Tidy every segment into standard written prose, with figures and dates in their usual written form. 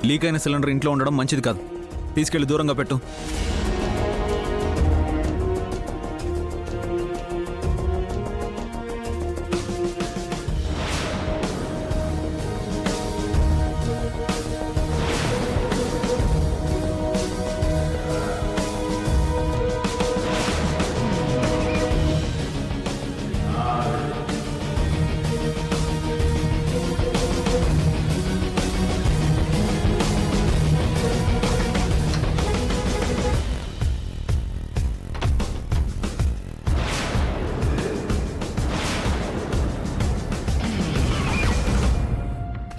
Leak అయిన cylinder ఇంట్లో ఉండడం మంచిది కాదు. తీసుకెళ్లి దూరంగా పెట్టు.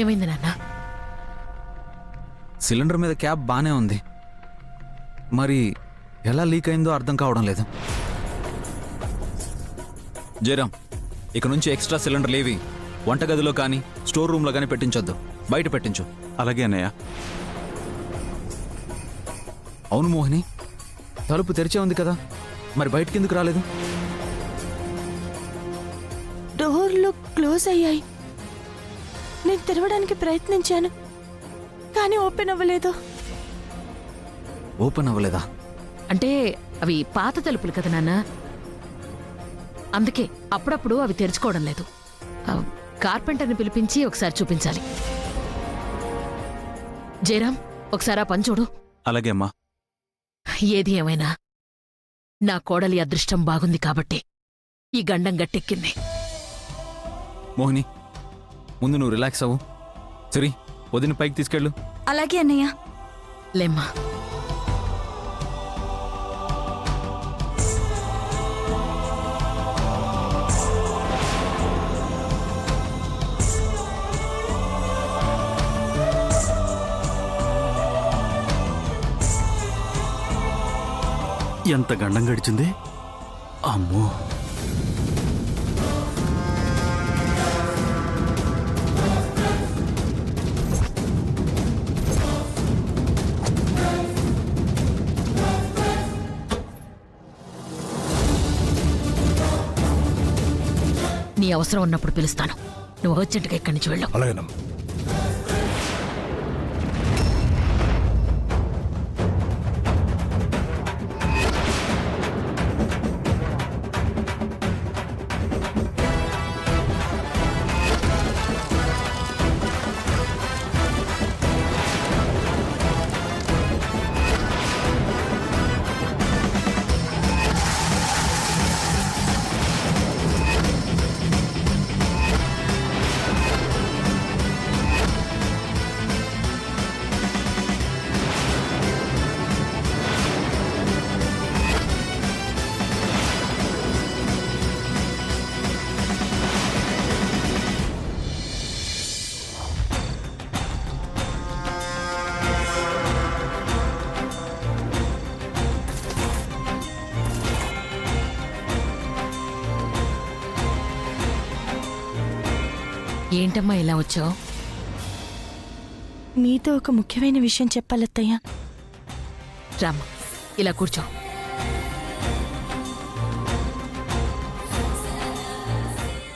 ఏమైంది నాన్న? సిలిండర్ మీద క్యాప్ బానే ఉంది, మరి ఎలా లీక్ అయిందో అర్థం కావడం లేదు. జయరామ్, ఇక నుంచి ఎక్స్ట్రా సిలిండర్లు ఏవి వంటగదిలో కానీ స్టోర్ రూమ్లో కానీ పెట్టించొద్దు. బయట పెట్టించు. అలాగే అన్నయ్య. అవును మోహిని, తలుపు తెరిచే ఉంది కదా, మరి బయటికి ఎందుకు రాలేదు? డోర్లు క్లోజ్ అయ్యాయి. నేను తెరవడానికి ప్రయత్నించాను, కానీ ఓపెన్ అవ్వలేదు. ఓపెన్ అవ్వలేదా? అంటే అవి పాత తలుపులు కదా నాన్న, అందుకే అప్పుడప్పుడు అవి తెరుచుకోవడం లేదు. కార్పెంటర్ని పిలిపించి ఒకసారి చూపించాలి. జయరామ్, ఒకసారి ఆ పని చూడు. అలాగే అమ్మా. ఏది ఏమైనా నా కోడలి అదృష్టం బాగుంది కాబట్టి ఈ గండం గట్టెక్కింది. మోహిని, ముందు నువ్వు రిలాక్స్ అవ్వు. సరే, వదిన పైకి తీసుకెళ్ళు. అలాగే అన్నయ్య. లేమ్మా. ఎంత గండం గడిచింది. అమ్మో, నీ అవసరం ఉన్నప్పుడు పిలుస్తాను. నువ్వు అర్జెంటుగా ఇక్కడి నుంచి వెళ్ళు. అలాగేనమ్మా. ఏంటమ్మా ఇలా వచ్చావు? మీతో ఒక ముఖ్యమైన విషయం చెప్పాలత్తయ్య. రామ్మా, ఇలా కూర్చో.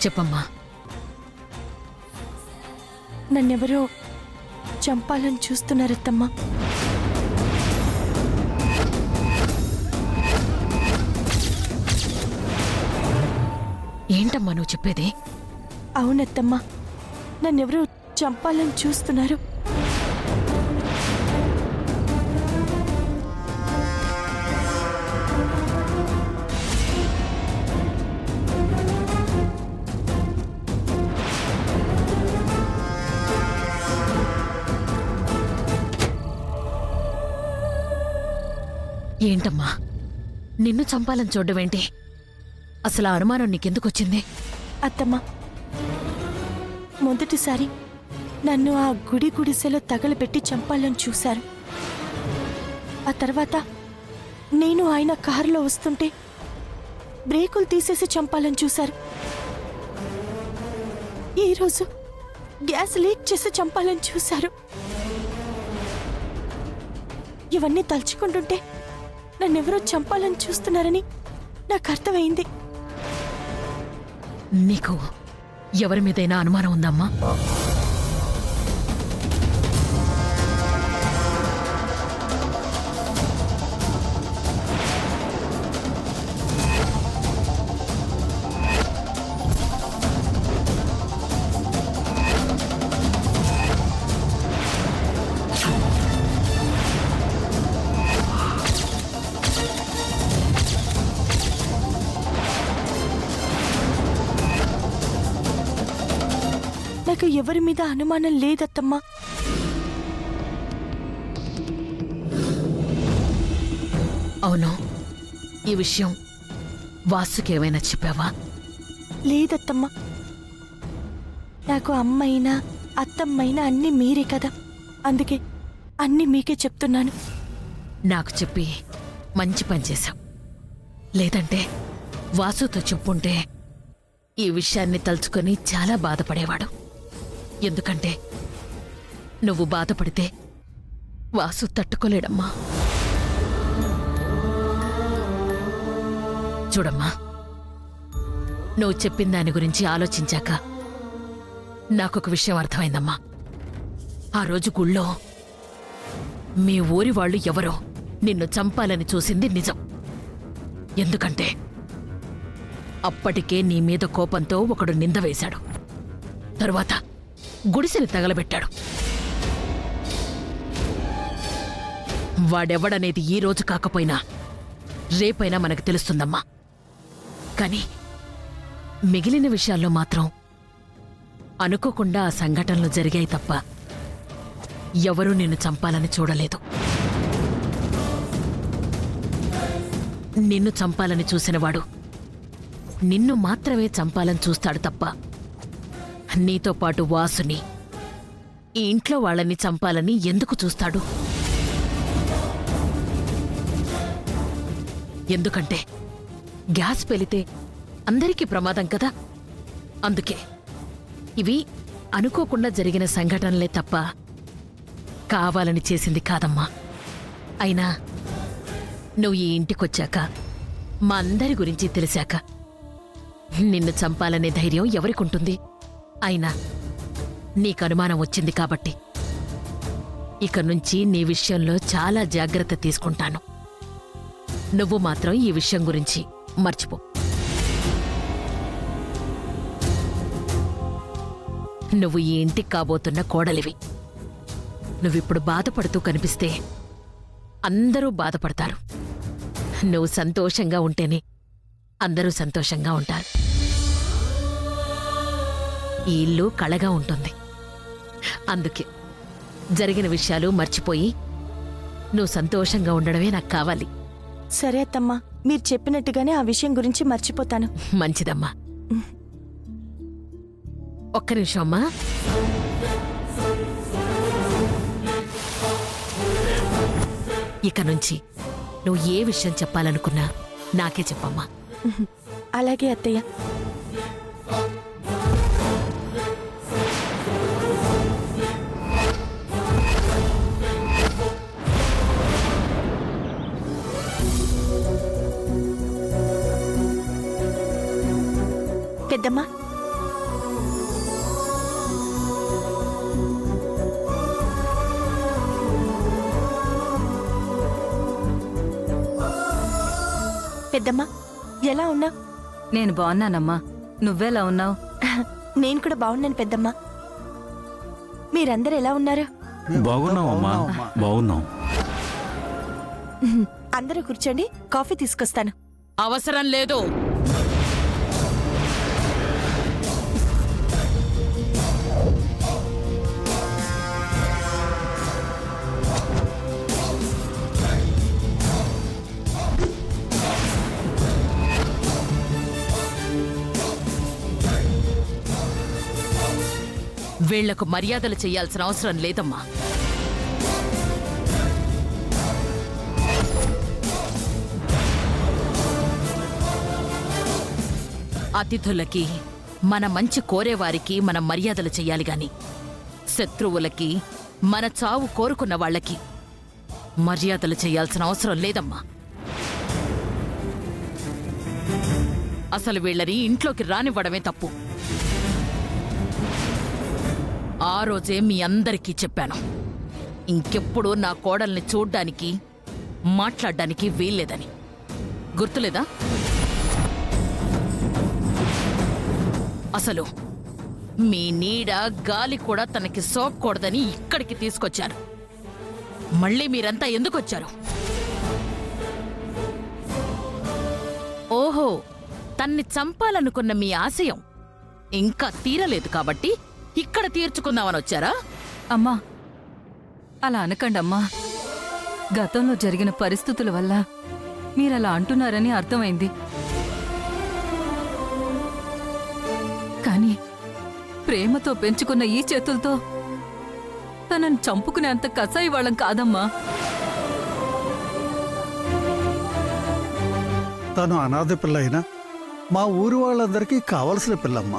చెప్పమ్మా. నన్నెవరో చంపాలని చూస్తున్నారత్తమ్మా. ఏంటమ్మా నువ్వు చెప్పేది? అవునత్తమ్మా, నన్నెవరో చంపాలని చూస్తున్నారు. ఏంటమ్మా, నిన్ను చంపాలని చూడ్డమేంటి? అసలు ఆ అనుమానం నీకెందుకొచ్చింది? అత్తమ్మా, మొదటిసారి నన్ను ఆ గుడి గుడిసెలో తగలబెట్టి చంపాలని చూశారు. ఆ తర్వాత నేను ఆయన కారులో వస్తుంటే బ్రేకులు తీసేసి చంపాలని చూశారు. ఈరోజు గ్యాస్ లీక్ చేసి చంపాలని చూశారు. ఇవన్నీ తలుచుకుంటుంటే నన్నెవరో చంపాలని చూస్తున్నారని నాకు అర్థమైంది. నీకు ఎవరి మీదైనా అనుమానం ఉందమ్మా? ఎవరి మీద అనుమానం లేదత్తమ్మా. అవును, ఈ విషయం వాసుకేమైనా చెప్పావా? లేదత్తమ్మా. నాకు అమ్మైనా అత్తమ్మైనా అన్నీ మీరే కదా, అందుకే అన్నీ మీకే చెప్తున్నాను. నాకు చెప్పి మంచి పని చేశావు. లేదంటే వాసుతో చెప్పుంటే ఈ విషయాన్ని తలుచుకొని చాలా బాధపడేవాడు. ఎందుకంటే నువ్వు బాధపడితే వాసు తట్టుకోలేడమ్మా. చూడమ్మా, నువ్వు చెప్పిన దాని గురించి ఆలోచించాక నాకొక విషయం అర్థమైందమ్మా. ఆ రోజు గుళ్ళో మీ ఊరి వాళ్ళు ఎవరో నిన్ను చంపాలని చూసింది నిజం. ఎందుకంటే అప్పటికే నీ మీద కోపంతో ఒకడు నింద వేశాడు. తరువాత గుడిసెని తగలబెట్టాడు. వాడెవడనేది ఈ రోజు కాకపోయినా రేపైనా మనకు తెలుస్తుందమ్మా. కానీ మిగిలిన విషయాల్లో మాత్రం అనుకోకుండా ఆ సంఘటనలు జరిగాయి తప్ప ఎవరూ నిన్ను చంపాలని చూడలేదు. నిన్ను చంపాలని చూసినవాడు నిన్ను మాత్రమే చంపాలని చూస్తాడు తప్ప నీతో పాటు వాసుని, ఈ ఇంట్లో వాళ్ళని చంపాలని ఎందుకు చూస్తాడు? ఎందుకంటే గ్యాస్ పెలితే అందరికీ ప్రమాదం కదా. అందుకే ఇవి అనుకోకుండా జరిగిన సంఘటనలే తప్ప కావాలని చేసింది కాదమ్మా. అయినా నువ్వు ఈ ఇంటికొచ్చాక మా అందరి గురించి తెలిసాక నిన్ను చంపాలనే ధైర్యం ఎవరికుంటుంది? అయినా నీకు అనుమానం వచ్చింది కాబట్టి ఇక నుంచి నీ విషయంలో చాలా జాగ్రత్త తీసుకుంటాను. నువ్వు మాత్రం ఈ విషయం గురించి మర్చిపో. నువ్వు ఈ ఇంటికి కాబోతున్న కోడలివి. నువ్విప్పుడు బాధపడుతూ కనిపిస్తే అందరూ బాధపడతారు. నువ్వు సంతోషంగా ఉంటేనే అందరూ సంతోషంగా ఉంటారు. ఈ ఇల్లు కళగా ఉంటుంది. అందుకే జరిగిన విషయాలు మర్చిపోయి నువ్వు సంతోషంగా ఉండడమే నాకు కావాలి. సరే అత్తమ్మా, మీరు చెప్పినట్టుగానే ఆ విషయం గురించి మర్చిపోతాను. మంచిదమ్మా. ఒక్క నిమిషం అమ్మా. ఇక నుంచి నువ్వు ఏ విషయం చెప్పాలనుకున్నా నాకే చెప్పమ్మా. అలాగే అత్తయ్య. పెద్దమ్మా, పెద్దమ్మా ఎలా ఉన్నావు? నేను బాగున్నానమ్మా. నువ్వెలా ఉన్నావు? నేను కూడా బాగున్నాను పెద్దమ్మా. మీరందరూ ఎలా ఉన్నారు? బాగున్నావమ్మా, బాగున్నాం. అందరూ కూర్చోండి, కాఫీ తీసుకొస్తాను. అవసరం లేదు. వీళ్లకు మర్యాదలు చెయ్యాల్సిన అవసరం లేదమ్మా. అతిథులకి, మన మంచి కోరేవారికి మనం మర్యాదలు చెయ్యాలి గాని శత్రువులకి, మన చావు కోరుకున్న వాళ్ళకి మర్యాదలు చెయ్యాల్సిన అవసరం లేదమ్మా. అసలు వీళ్ళని ఇంట్లోకి రానివ్వడమే తప్పు. ఆ రోజే మీ అందరికీ చెప్పాను, ఇంకెప్పుడు నా కోడల్ని చూడ్డానికి, మాట్లాడ్డానికి వీల్లేదని. గుర్తులేదా? అసలు మీ నీడ, గాలి కూడా తనకి సోక్కూడదని ఇక్కడికి తీసుకొచ్చారు. మళ్ళీ మీరంతా ఎందుకొచ్చారు? ఓహో, తన్ని చంపాలనుకున్న మీ ఆశయం ఇంకా తీరలేదు కాబట్టి ఇక్కడ తీర్చుకుందామని వచ్చారా? అమ్మా అలా అనకండి అమ్మా. గతంలో జరిగిన పరిస్థితుల వల్ల మీరలా అంటున్నారని అర్థమైంది. కానీ ప్రేమతో పెంచుకున్న ఈ చేతులతో తనను చంపుకునే అంత కసాయి వాళ్ళం కాదమ్మా. తను అనాథ పిల్ల అయినా మా ఊరి వాళ్ళందరికీ కావలసిన పిల్లమ్మ.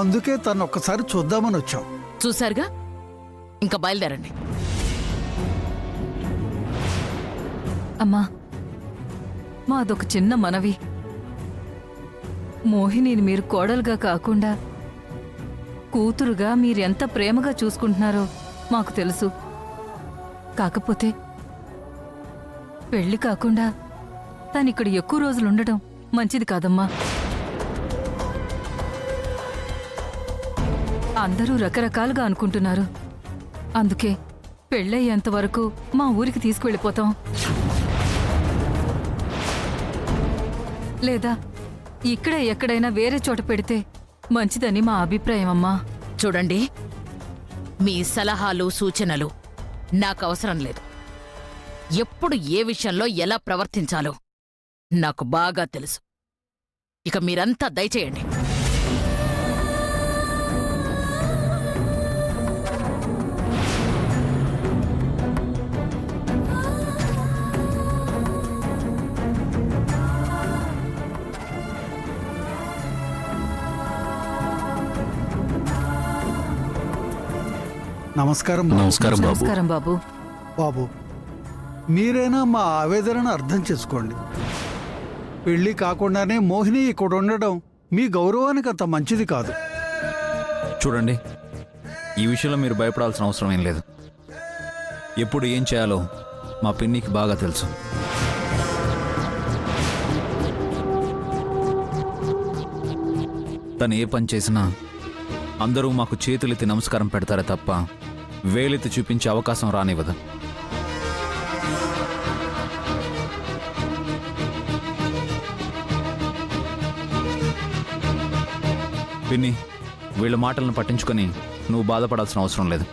అందుకే తను ఒక్కసారి చూద్దామని వచ్చాం. చూశారుగా, ఇంకా బయలుదేరండి. అమ్మా మాదొక చిన్న మనవి. మోహినిని మీరు కోడలుగా కాకుండా కూతురుగా మీరెంత ప్రేమగా చూసుకుంటున్నారో మాకు తెలుసు. కాకపోతే పెళ్లి కాకుండా తనిక్కడ ఎక్కువ రోజులు ఉండడం మంచిది కాదమ్మా. అందరూ రకరకాలుగా అనుకుంటున్నారు. అందుకే పెళ్ళయ్యేంత వరకు మా ఊరికి తీసుకువెళ్ళిపోతాం. లేదా ఇక్కడే ఎక్కడైనా వేరే చోట పెడితే మంచిదని మా అభిప్రాయం అమ్మా. చూడండి, మీ సలహాలు సూచనలు నాకు అవసరం లేదు. ఎప్పుడు ఏ విషయంలో ఎలా ప్రవర్తించాలో నాకు బాగా తెలుసు. ఇక మీరంతా దయచేయండి. నమస్కారం బాబు. నమస్కారం బాబు. నమస్కారం బాబు. బాబు, మీరైనా మా ఆవేదనను అర్థం చేసుకోండి. పెళ్లి కాకుండానే మోహిని ఇక్కడ ఉండడం మీ గౌరవానికి అంత మంచిది కాదు. చూడండి, ఈ విషయంలో మీరు భయపడాల్సిన అవసరం ఏం లేదు. ఎప్పుడు ఏం చేయాలో మా పిన్నికి బాగా తెలుసు. తను ఏ పని చేసినా అందరూ మాకు చేతులెత్తి నమస్కారం పెడతారే తప్ప వేలెత్తి చూపించే అవకాశం రానివ్వదు. పిన్ని, వీళ్ళ మాటలను పట్టించుకొని నువ్వు బాధపడాల్సిన అవసరం లేదు.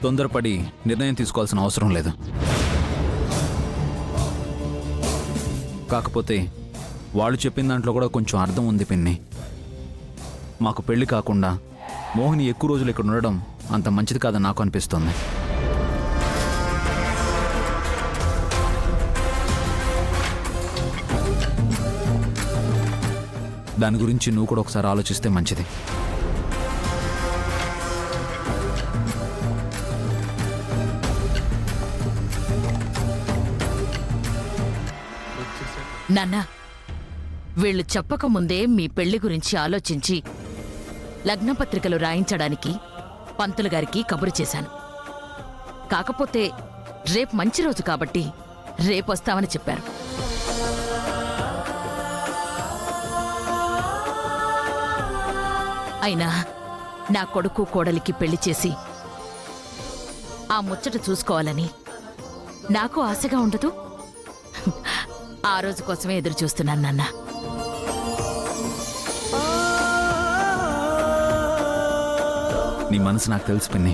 తొందరపడి నిర్ణయం తీసుకోవాల్సిన అవసరం లేదు. కాకపోతే వాళ్ళు చెప్పిన దాంట్లో కూడా కొంచెం అర్థం ఉంది పిన్ని. మాకు పెళ్లి కాకుండా మోహిని ఎక్కువ రోజులు ఇక్కడ ఉండడం అంత మంచిది కాదని నాకు అనిపిస్తుంది. దాని గురించి నువ్వు కూడా ఒకసారి ఆలోచిస్తే మంచిది. నాన్నా, వీళ్ళు చెప్పకముందే మీ పెళ్లి గురించి ఆలోచించి లగ్నపత్రికలు రాయించడానికి పంతులు గారికి కబురు చేశాను. కాకపోతే రేపు మంచి రోజు కాబట్టి రేపొస్తామని చెప్పారు. అయినా నా కొడుకు కోడలికి పెళ్లి చేసి ఆ ముచ్చట చూసుకోవాలని నాకు ఆశగా ఉండదు. ఆ రోజు కోసమే ఎదురు చూస్తున్నాను నాన్న. నీ మనసు నాకు తెలుసు పిన్ని.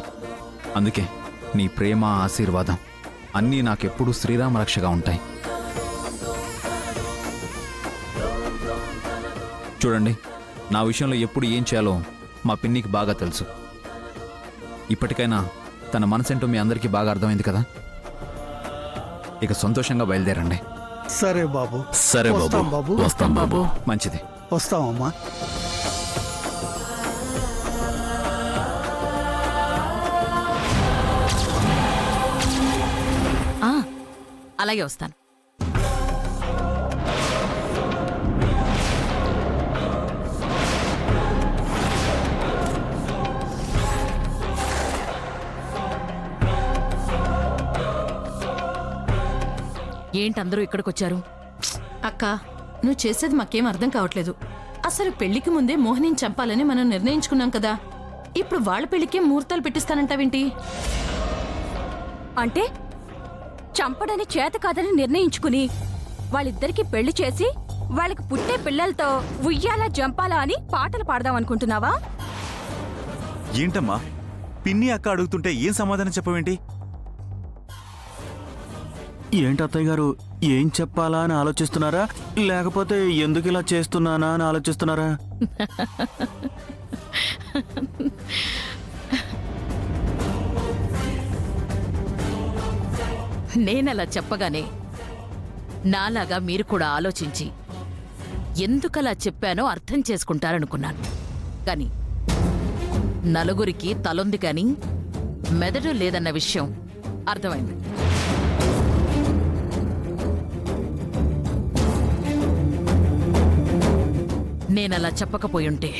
అందుకే నీ ప్రేమ, ఆశీర్వాదం అన్నీ నాకెప్పుడూ శ్రీరామ రక్షగా ఉంటాయి. చూడండి, నా విషయంలో ఎప్పుడు ఏం చేయాలో మా పిన్నికి బాగా తెలుసు. ఇప్పటికైనా తన మనసేంటో మీ అందరికీ బాగా అర్థమైంది కదా. ఇక సంతోషంగా బయలుదేరండి. సరే బాబు. సరే వస్తాం బాబు. బాబు. వస్తాం బాబు. మంచిది. వస్తామమ్మా. అలాగే వస్తాను. ఏంటందరూ ఇక్కడికొచ్చారు? అక్క, నువ్వు చేసేది మాకేం అర్థం కావట్లేదు. అసలు పెళ్లికి ముందే మోహినిని చంపాలని మనం నిర్ణయించుకున్నాం కదా. ఇప్పుడు వాళ్ళ పెళ్లికే ముహూర్తాలు పెట్టిస్తానంటావేంటి? అంటే చంపడని చేత కాదని నిర్ణయించుకుని వాళ్ళిద్దరికి పెళ్లి చేసి వాళ్ళకి పుట్టే పిల్లలతో ఉయ్యాలా జంపాలా అని పాటలు పాడదాం అనుకుంటున్నావా? ఏంటమ్మా పిన్ని అక్క అడుగుతుంటే ఏం సమాధానం చెప్పవేంటి? ఏంటి అత్తయ్య గారు, ఏం చెప్పాలా అని ఆలోచిస్తున్నారా, లేకపోతే ఎందుకు ఇలా చేస్తున్నానా అని ఆలోచిస్తున్నారా? నేనలా చెప్పగానే నాలాగా మీరు కూడా ఆలోచించి ఎందుకలా చెప్పానో అర్థం చేసుకుంటారనుకున్నాను. కానీ నలుగురికి తలొంది కానీ మెదడు లేదన్న విషయం అర్థమైంది. నేనలా చెప్పకపోయుంటే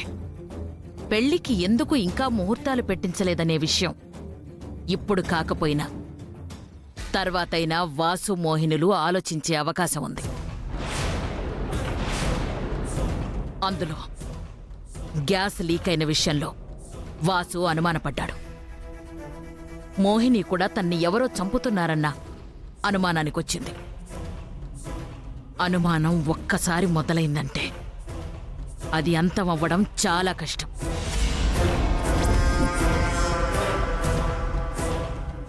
పెళ్లికి ఎందుకు ఇంకా ముహూర్తాలు పెట్టించలేదనే విషయం ఇప్పుడు కాకపోయినా తర్వాతైనా వాసు మోహినులు ఆలోచించే అవకాశం ఉంది. అందులో గ్యాస్ లీక్ అయిన విషయంలో వాసు అనుమానపడ్డాడు. మోహిని కూడా తన్ని ఎవరో చంపుతున్నారన్న అనుమానానికొచ్చింది. అనుమానం ఒక్కసారి మొదలైందంటే అది అంతమవ్వడం చాలా కష్టం.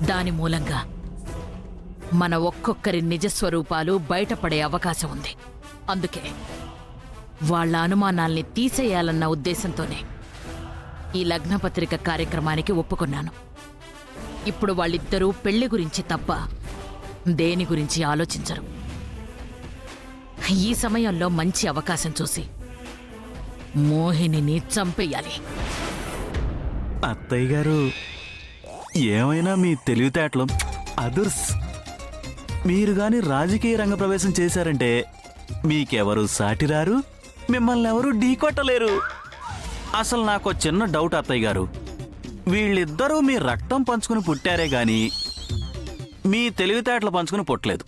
దాని మూలంగా మన ఒక్కొక్కరి నిజస్వరూపాలు బయటపడే అవకాశం ఉంది. అందుకే వాళ్ళ అనుమానాల్ని తీసేయాలన్న ఉద్దేశంతోనే ఈ లగ్నపత్రిక కార్యక్రమానికి ఒప్పుకున్నాను. ఇప్పుడు వాళ్ళిద్దరూ పెళ్లి గురించి తప్ప దేని గురించి ఆలోచించరు. ఈ సమయంలో మంచి అవకాశం చూసి మోహినిని చంపేయాలి. అత్తయ్య గారు, ఏమైనా మీ తెలివితేటలు అదుర్స్. మీరు గాని రాజకీయ రంగ ప్రవేశం చేశారంటే మీకెవరు సాటిరారు, మిమ్మల్ని ఎవరు ఢీకొట్టలేరు. అసలు నాకు చిన్న డౌట్ అత్తయ్య గారు, వీళ్ళిద్దరూ మీ రక్తం పంచుకుని పుట్టారే గాని మీ తెలివితేటలు పంచుకుని పుట్టలేదు.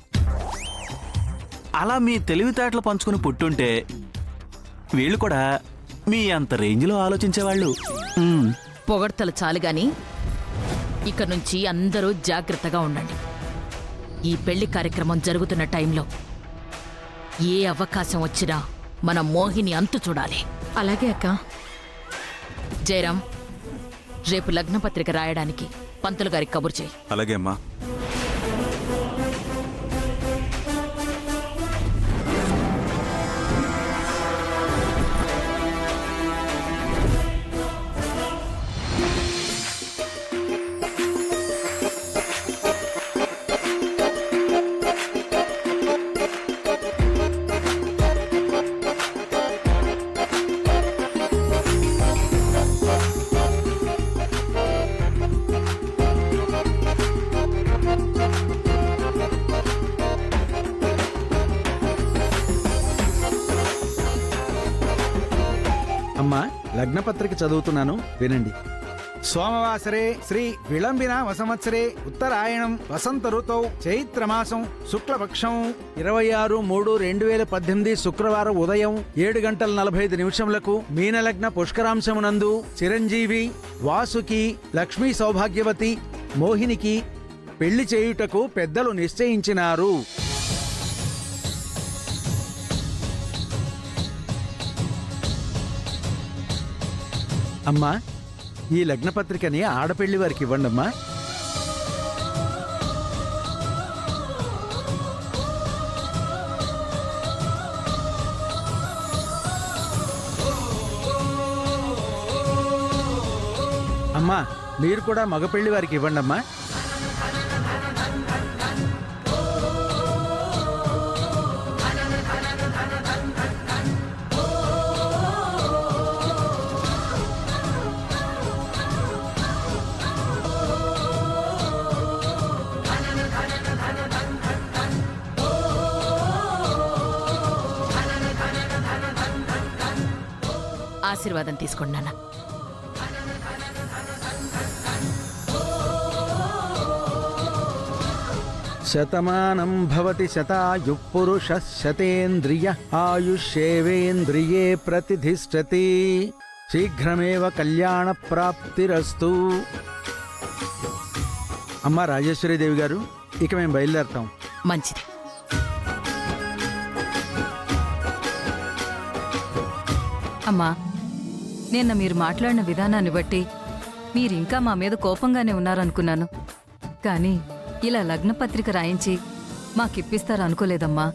అలా మీ తెలివితేటలు పంచుకుని పుట్టుంటే వీళ్ళు కూడా మీ అంత రేంజ్లో ఆలోచించేవాళ్ళు. పొగడ్తలు చాలుగాని ఇక నుంచి అందరూ జాగ్రత్తగా ఉండండి. ఈ పెళ్లి కార్యక్రమం జరుగుతున్న టైంలో ఏ అవకాశం వచ్చినా మన మోహిని అంతు చూడాలి. అలాగే అక్క. జయరాం, రేపు లగ్నపత్రిక రాయడానికి పంతులు గారికి కబురు చేయి. అలాగే అమ్మా. అమ్మా, లగ్నపత్రిక చదువుతున్నాను, వినండి. సోమవాసరే శ్రీ విళంబినామ సంవత్సరే ఉత్తరాయణం వసంత ఋతౌ చైత్రమాసం శుక్లపక్షం 26/3/2018 శుక్రవారం ఉదయం 7:45 మీనలగ్న పుష్కరాంశమునందు చిరంజీవి వాసుకి లక్ష్మీ సౌభాగ్యవతి మోహినికి పెళ్లి చేయుటకు పెద్దలు నిశ్చయించినారు. అమ్మా, ఈ లగ్నపత్రికని ఆడపెళ్లి వారికి ఇవ్వండమ్మా. అమ్మా, మీరు కూడా మగపెళ్లి వారికి ఇవ్వండమ్మా. ఆశీర్వాదం తీసుకోండి నాన్న. శతమానం భవతి శతాయు పురుష శతేంద్రియ ఆయుష్యేవేంద్రియే ప్రతిధిష్టతి. శీఘ్రమేవ కళ్యాణ ప్రాప్తిరస్తు. అమ్మా రాజేశ్వరీదేవి గారు, ఇక మేము బయలుదేరతాం. మంచిది. అమ్మా, నిన్న మీరు మాట్లాడిన విధానాన్ని బట్టి మీరింకా మా మీద కోపంగానే ఉన్నారనుకున్నాను కానీ ఇలా లగ్నపత్రిక రాయించి మాకిప్పిస్తారనుకోలేదమ్మా